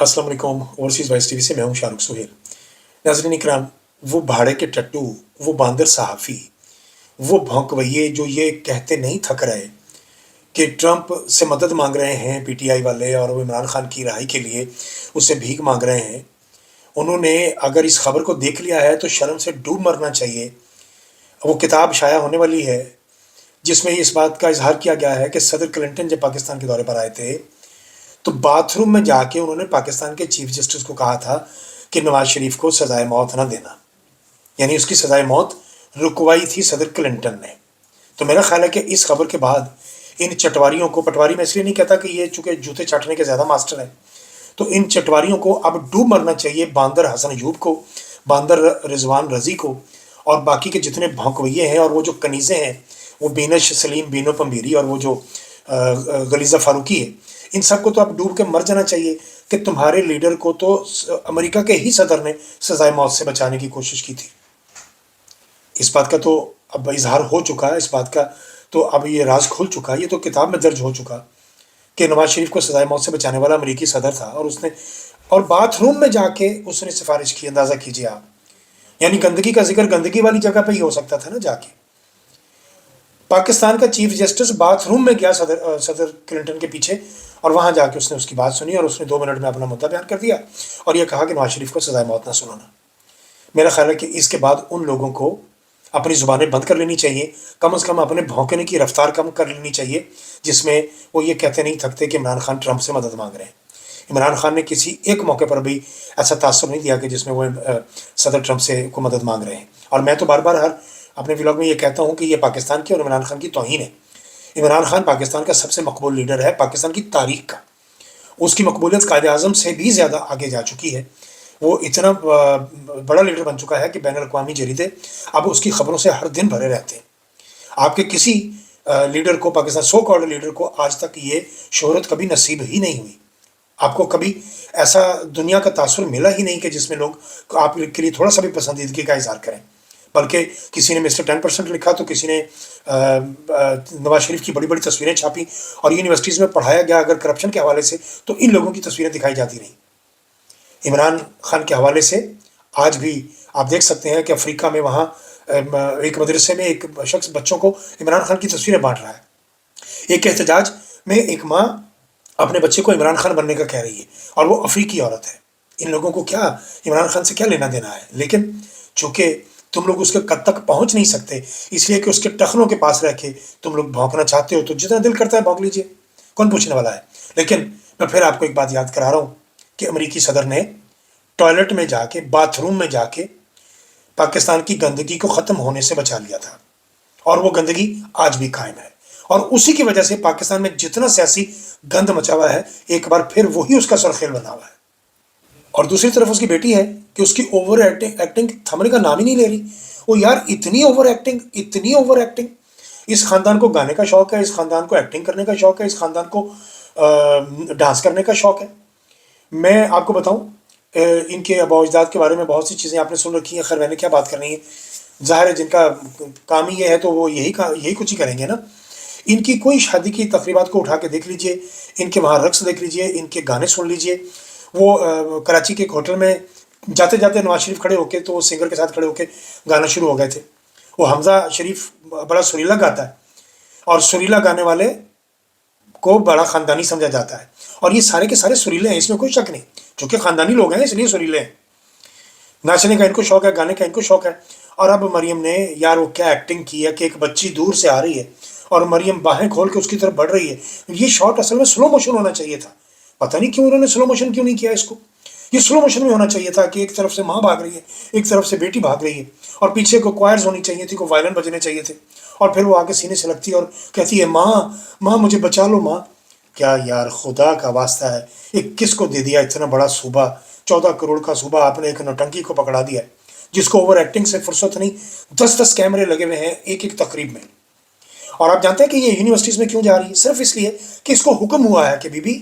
अस्सलाम वालेकुम। Overseas voice TV से मैं हूं शाहरुख सुहेल। नाज़रीन इकराम, वो भाड़े के टट्टू, वो बांदर सहाफ़ी, वो भौंकवैये जो ये कहते नहीं थक रहे कि ट्रंप से मदद मांग रहे हैं पीटीआई वाले और वो इमरान खान की रिहाई के लिए उससे भीख मांग रहे हैं। उन्होंने अगर इस खबर को देख लिया है तो शर्म से डूब मरना चाहिए। वो किताब शाया होने वाली है जिसमें इस बात का इजहार किया गया है कि सदर क्लिंटन जब पाकिस्तान के दौरे पर आए थे तो बाथरूम में जाके उन्होंने पाकिस्तान के चीफ जस्टिस को कहा था कि नवाज शरीफ को सजाए मौत ना देना, यानी उसकी सजाए मौत रुकवाई थी सदर क्लिंटन ने। तो मेरा ख्याल है कि इस खबर के बाद इन चटवारियों को, पटवारी मैं इसलिए नहीं कहता कि ये चूंकि जूते चाटने के ज़्यादा मास्टर हैं, तो इन चटवारियों को अब डूब मरना चाहिए। बांदर हसन अयूब को, बांदर रिजवान रजी को और बाकी के जितने भौंकवैये हैं और वो जो कनीज़े हैं, वो बीनश सलीम, बीनो पंबीरी और वो जो गलीज़ा फारूकी है, इन सबको तो अब डूब के मर जाना चाहिए कि तुम्हारे लीडर को तो अमेरिका के ही सदर ने सजाए मौत से बचाने की कोशिश की थी। इस बात का तो अब इजहार हो चुका है, इस बात का तो अब ये राज खुल चुका है, ये तो किताब में दर्ज हो चुका कि नवाज शरीफ को सजाए मौत से बचाने वाला अमेरिकी सदर था और बाथरूम में जाके उसने सिफारिश की। अंदाज़ा कीजिए आप, यानी गंदगी का जिक्र गंदगी वाली जगह पे ही हो सकता था ना। जाके पाकिस्तान का चीफ जस्टिस बाथरूम में गया सदर क्लिंटन के पीछे और वहाँ जाके उसने उसकी बात सुनी और उसने 2 मिनट में अपना मुद्दा बयान कर दिया और ये कहा कि नवाज शरीफ को सजाए मौत ना सुनाना। मेरा ख्याल है कि इसके बाद उन लोगों को अपनी ज़ुबानें बंद कर लेनी चाहिए, कम से कम अपने भौंकने की रफ्तार कम कर लेनी चाहिए, जिसमें वो ये कहते नहीं थकते कि इमरान खान ट्रंप से मदद मांग रहे हैं। इमरान खान ने किसी एक मौके पर भी ऐसा तासुर नहीं दिया कि जिसमें वो सदर ट्रंप से को मदद मांग रहे हैं। और मैं तो बार बार हर अपने व्लॉग में ये कहता हूँ कि ये पाकिस्तान की और इमरान खान की तौहीन है। इमरान खान पाकिस्तान का सबसे मकबूल लीडर है पाकिस्तान की तारीख का। उसकी मकबूलियत कायद आज़म से भी ज़्यादा आगे जा चुकी है। वो इतना बड़ा लीडर बन चुका है कि बैन अल-अक़वामी जरीदे अब उसकी खबरों से हर दिन भरे रहते हैं। आपके किसी लीडर को, पाकिस्तान सो कॉल्ड लीडर को, आज तक ये शोहरत कभी नसीब ही नहीं हुई। आपको कभी ऐसा दुनिया का तासुर मिला ही नहीं कि जिसमें लोग आपके लिए थोड़ा सा भी पसंदीदगी का इजहार करें। बल्कि किसी ने मिस्टर 10% लिखा तो किसी ने नवाज शरीफ की बड़ी बड़ी तस्वीरें छापी और यूनिवर्सिटीज़ में पढ़ाया गया अगर करप्शन के हवाले से तो इन लोगों की तस्वीरें दिखाई जाती रहीं। इमरान खान के हवाले से आज भी आप देख सकते हैं कि अफ्रीका में वहाँ एक मदरसे में एक शख्स बच्चों को इमरान खान की तस्वीरें बांट रहा है। एक एहतजाज में एक माँ अपने बच्चे को इमरान खान बनने का कह रही है और वो अफ्रीकी औरत है। इन लोगों को क्या इमरान खान से क्या लेना देना है? लेकिन चूँकि तुम लोग उसके कद तक पहुँच नहीं सकते, इसलिए कि उसके टखनों के पास रह के तुम लोग भौंकना चाहते हो, तो जितना दिल करता है भौंक लीजिए, कौन पूछने वाला है। लेकिन मैं फिर आपको एक बात याद करा रहा हूँ कि अमेरिकी सदर ने टॉयलेट में जाके, बाथरूम में जाके पाकिस्तान की गंदगी को ख़त्म होने से बचा लिया था और वो गंदगी आज भी कायम है। और उसी की वजह से पाकिस्तान में जितना सियासी गंद मचा हुआ है, एक बार फिर वही उसका सरखेल बना हुआ है। और दूसरी तरफ उसकी बेटी है कि उसकी ओवर एक्टिंग थमने का नाम ही नहीं ले रही। वो यार इतनी ओवर एक्टिंग। इस ख़ानदान को गाने का शौक़ है, इस ख़ानदान को एक्टिंग करने का शौक़ है, इस ख़ानदान को डांस करने का शौक़ है। मैं आपको बताऊं, इनके आबा अजदाद के बारे में बहुत सी चीज़ें आपने सुन रखी हैं। खैर मैंने क्या बात करनी है, ज़ाहिर है जिनका काम ही ये है तो वो यही कुछ ही करेंगे ना। इनकी कोई शादी की तकरीबात को उठा के देख लीजिए, इनके वहाँ रक्स देख लीजिए, इनके गाने सुन लीजिए। वो कराची के एक होटल में जाते जाते नवाज शरीफ खड़े होके, तो वो सिंगर के साथ खड़े होके गाना शुरू हो गए थे। वो हमज़ा शरीफ बड़ा सुरीला गाता है और सुरीला गाने वाले को बड़ा ख़ानदानी समझा जाता है और ये सारे के सारे सुरीले हैं, इसमें कोई शक नहीं। चूँकि ख़ानदानी लोग हैं इसलिए सुरीले हैं। नाचने का इनको शौक़ है, गाने का इनको शौक़ है। और अब मरियम ने, यार वो क्या एक्टिंग की है कि एक बच्ची दूर से आ रही है और मरियम बाहें खोल के उसकी तरफ बढ़ रही है। ये शॉट असल में स्लो मोशन होना चाहिए था। पता नहीं क्यों उन्होंने स्लो मोशन क्यों नहीं किया इसको। ये स्लो मोशन में होना चाहिए था कि एक तरफ से माँ भाग रही है, एक तरफ से बेटी भाग रही है और पीछे को क्वायर्स होनी चाहिए थी, को वायलिन बजने चाहिए थे और फिर वो आके सीने से लगती है और कहती है माँ मुझे बचा लो माँ। क्या यार, खुदा का वास्ता है, एक किसको दे दिया इतना बड़ा सूबा, 14 करोड़ का सूबा आपने एक नौटंकी को पकड़ा दिया है जिसको ओवर एक्टिंग से फुर्सत नहीं। 10-10 कैमरे लगे हुए हैं एक एक तकरीब में। और आप जानते हैं कि ये यूनिवर्सिटीज़ में क्यों जा रही है? सिर्फ इसलिए कि इसको हुक्म हुआ है कि बीबी,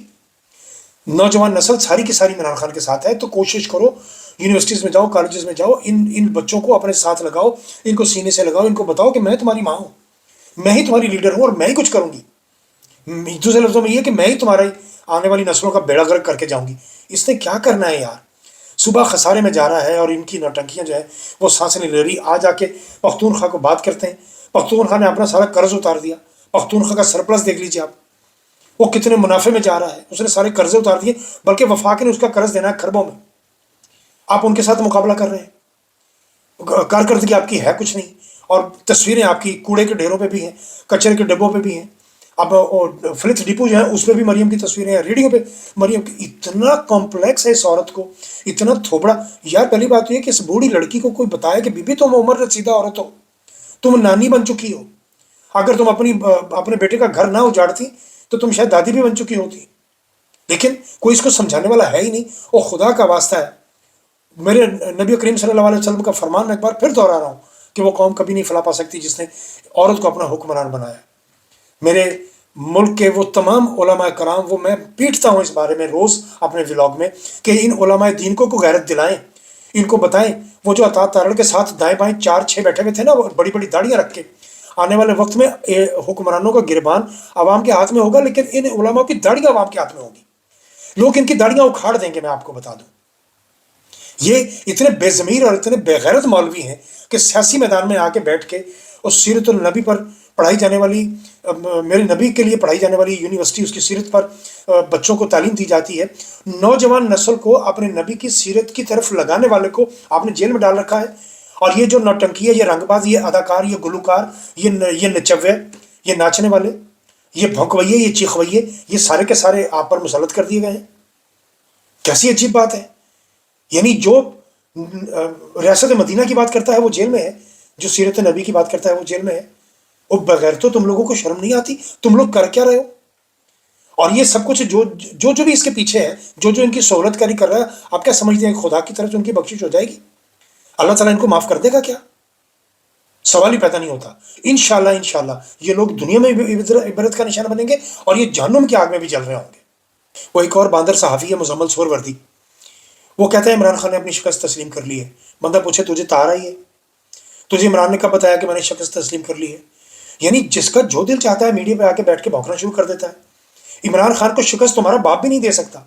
नौजवान नस्ल सारी की सारी इमरान खान के साथ है, तो कोशिश करो यूनिवर्सिटीज़ में जाओ, कॉलेजेस में जाओ, इन बच्चों को अपने साथ लगाओ, इनको सीने से लगाओ, इनको बताओ कि मैं तुम्हारी माँ हूँ, मैं ही तुम्हारी लीडर हूँ और मैं ही कुछ करूँगी। दूसरे लफ्ज़ों में ये कि मैं ही तुम्हारा आने वाली नस्लों का बेड़ा गर्क करके जाऊंगी। इसने क्या करना है यार? सुबह खसारे में जा रहा है और इनकी नौटंकियां जो है वो सांसें नहीं ले रही। आज आके पख्तूनख्वा को बात करते हैं। पख्तूनख्वा ने अपना सारा कर्ज उतार दिया। पख्तूनख्वा का सरप्लस देख लीजिए आप, वो कितने मुनाफे में जा रहा है। उसने सारे कर्जे उतार दिए, बल्कि वफाक ने उसका कर्ज देना है खरबों में। आप उनके साथ मुकाबला कर रहे हैं। कारकर्दगी आपकी है कुछ नहीं, और तस्वीरें आपकी कूड़े के ढेरों पे भी हैं, कचरे के डिब्बों पे भी हैं। अब फिलिप्स डिपो जो है उस पर भी मरियम की तस्वीरें हैं, रेडियो पे मरियम की। इतना कॉम्प्लेक्स है इस औरत को, इतना थोबड़ा। यार पहली बात तो ये कि इस बूढ़ी लड़की को कोई बताया कि बीबी तुम उम्र रसीदा औरत हो, तुम नानी बन चुकी हो। अगर तुम अपने बेटे का घर ना उजाड़ती तो तुम शायद दादी भी बन चुकी होती। लेकिन कोई इसको समझाने वाला है ही नहीं। और खुदा का वास्ता है, मेरे नबी करीम सल्लल्लाहु अलैहि वसल्लम का फरमान मैं एक बार फिर दोहरा रहा हूँ कि वो कौम कभी नहीं फैला पा सकती जिसने औरत को अपना हुक्मरान बनाया। मेरे मुल्क के वो तमाम उलमा कराम, वो मैं पीटता हूँ इस बारे में रोज़ अपने व्लॉग में कि इन उलमा दीन को गैरत दिलाएं, इनको बताएं। वो जो अता तारड़ के साथ दाएं बाएं 4-6 बैठे हुए थे ना, वो बड़ी बड़ी दाढ़ियाँ रख के, आने वाले वक्त में हुक्मरानों का गिरबान आवाम के हाथ में होगा, लेकिन इन उलमा की दाढ़ियाँ आवाम के हाथ में होगी। लोग इनकी दाढ़ियाँ उखाड़ देंगे। मैं आपको बता दूँ, ये इतने बेज़मीर और इतने बेगैरत मौलवी हैं कि सियासी मैदान में आके बैठ के उस सीरतुल नबी पर पढ़ाई जाने वाली, मेरे नबी के लिए पढ़ाई जाने वाली यूनिवर्सिटी, उसकी सीरत पर बच्चों को तालीम दी जाती है। नौजवान नस्ल को अपने नबी की सीरत की तरफ लगाने वाले को आपने जेल में डाल रखा है। और ये जो नौटंकी है, ये रंगबाज, ये अदाकार, ये गुलूकार, ये नचव्य, ये नाचने वाले, ये भौंकवैये, ये चीखवैये, ये सारे के सारे आप पर मुसलत कर दिए गए हैं। कैसी अजीब बात है। यानी जो रियासत मदीना की बात करता है वो जेल में है, जो सीरत नबी की बात करता है वो जेल में है। वो बगैर तो तुम लोगों को शर्म नहीं आती? तुम लोग कर क्या रहे हो? और ये सब कुछ जो भी इसके पीछे है, जो इनकी सहूलतकारी कर रहा है, आप क्या समझते हैं खुदा की तरफ से उनकी बख्शिश हो जाएगी? अल्लाह ताला इनको माफ कर देगा क्या? सवाल ही पैदा नहीं होता। इंशाल्लाह इंशाल्लाह ये लोग दुनिया में भी इबरत का निशान बनेंगे और ये जहन्नुम की आग में भी जल रहे होंगे। वो एक और बांदर सहाफ़ी है, मुजम्मल सोहरवर्दी। वो कहता है इमरान खान ने अपनी शिकस्त तस्लीम कर ली है। बंदा पूछे तुझे तार आई है? तुझे इमरान ने कब बताया कि मैंने शिकस्त तस्लीम कर ली है? यानी जिसका जो दिल चाहता है मीडिया पे आके बैठ के भौंकना शुरू कर देता है। इमरान खान को शिकस्त तुम्हारा बाप भी नहीं दे सकता।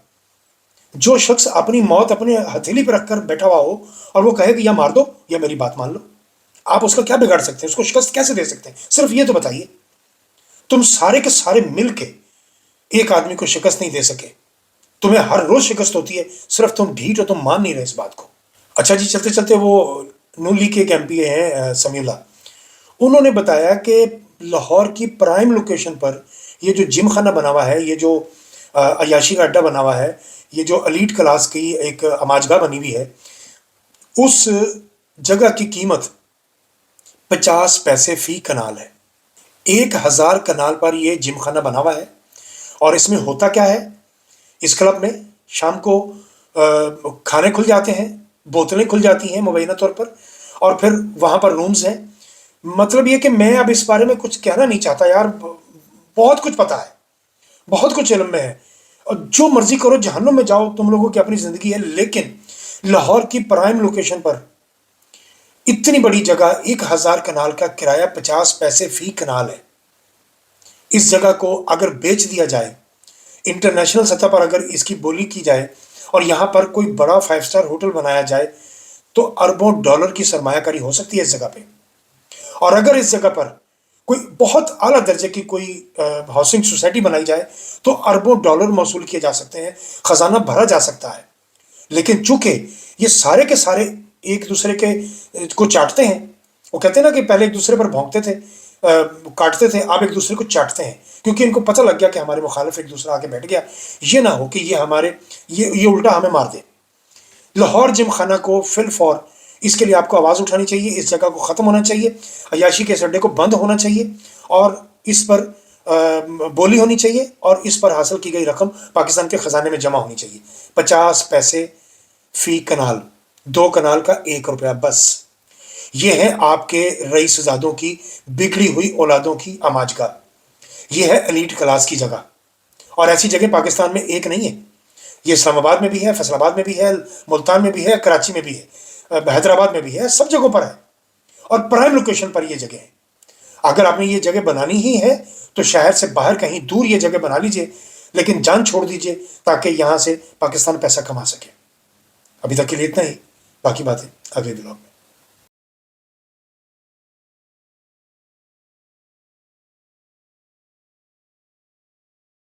जो शख्स अपनी मौत अपने हथेली पर रखकर बैठा हुआ हो और वो कहे कि या मार दो या मेरी बात मान लो, आप उसका क्या बिगाड़ सकते हैं? उसको शिकस्त कैसे दे सकते हैं? सिर्फ ये तो बताइए। तुम सारे के सारे मिल के एक आदमी को शिकस्त नहीं दे सके। तुम्हें हर रोज शिकस्त होती है, सिर्फ तुम ढीठ हो, तुम मान नहीं रहे इस बात को। अच्छा जी, चलते चलते वो नून लीग के एक MP हैं समीउल्लाह, उन्होंने बताया कि लाहौर की प्राइम लोकेशन पर ये जो जिम खाना बना हुआ है, ये जो अयाशी का अड्डा बना हुआ है, ये जो एलीट क्लास की एक अमाजगा बनी हुई है, उस जगह की कीमत 50 पैसे फी कनाल है। 1000 कनाल पर यह जिम खाना बना हुआ है। और इसमें होता क्या है, इस क्लब में शाम को खाने खुल जाते हैं, बोतलें खुल जाती हैं मुबैना तौर पर, और फिर वहाँ पर रूम्स हैं। मतलब ये कि मैं अब इस बारे में कुछ कहना नहीं चाहता यार, बहुत कुछ पता है, बहुत कुछ इल्म में है, और जो मर्जी करो, जहन्नुम में जाओ, तुम लोगों की अपनी ज़िंदगी है। लेकिन लाहौर की प्राइम लोकेशन पर इतनी बड़ी जगह, 1000 कनाल का किराया 50 पैसे फी कनाल है। इस जगह को अगर बेच दिया जाए, इंटरनेशनल सतह पर अगर इसकी बोली की जाए और यहाँ पर कोई बड़ा 5 स्टार होटल बनाया जाए, तो अरबों डॉलर की सरमायाकारी हो सकती है इस जगह पे। और अगर इस जगह पर कोई बहुत आला दर्जे की कोई हाउसिंग सोसाइटी बनाई जाए, तो अरबों डॉलर मौसूल किए जा सकते हैं, खजाना भरा जा सकता है। लेकिन चूंकि ये सारे के सारे एक दूसरे के को चाटते हैं, वो कहते हैं ना कि पहले एक दूसरे पर भौंकते थे, काटते थे, अब एक दूसरे को चाटते हैं, क्योंकि इनको पता लग गया कि हमारे मुखालिफ एक दूसरा आके बैठ गया, ये ना हो कि ये उल्टा हमें मार दे। लाहौर जिम खाना को फिल फॉर, इसके लिए आपको आवाज़ उठानी चाहिए। इस जगह को ख़त्म होना चाहिए, अयाशी के इस अड्डे को बंद होना चाहिए, और इस पर बोली होनी चाहिए, और इस पर हासिल की गई रकम पाकिस्तान के ख़जाने में जमा होनी चाहिए। 50 पैसे फ़ी कनाल, 2 कनाल का 1 रुपया बस। ये है आपके रईसज़ादों की, बिगड़ी हुई औलादों की अमाजगा। ये है एलीट क्लास की जगह, और ऐसी जगह पाकिस्तान में एक नहीं है। ये इस्लामाबाद में भी है, फैसलाबाद में भी है, मुल्तान में भी है, कराची में भी है, हैदराबाद में भी है, सब जगहों पर है, और प्राइम लोकेशन पर ये जगह है। अगर आपने ये जगह बनानी ही है तो शहर से बाहर कहीं दूर ये जगह बना लीजिए, لیکن جان چھوڑ دیجئے تاکہ یہاں سے پاکستان پیسہ کما سکے۔ ابھی تک کے لیے اتنا ہی، باقی باتیں اگلے بلاگ میں۔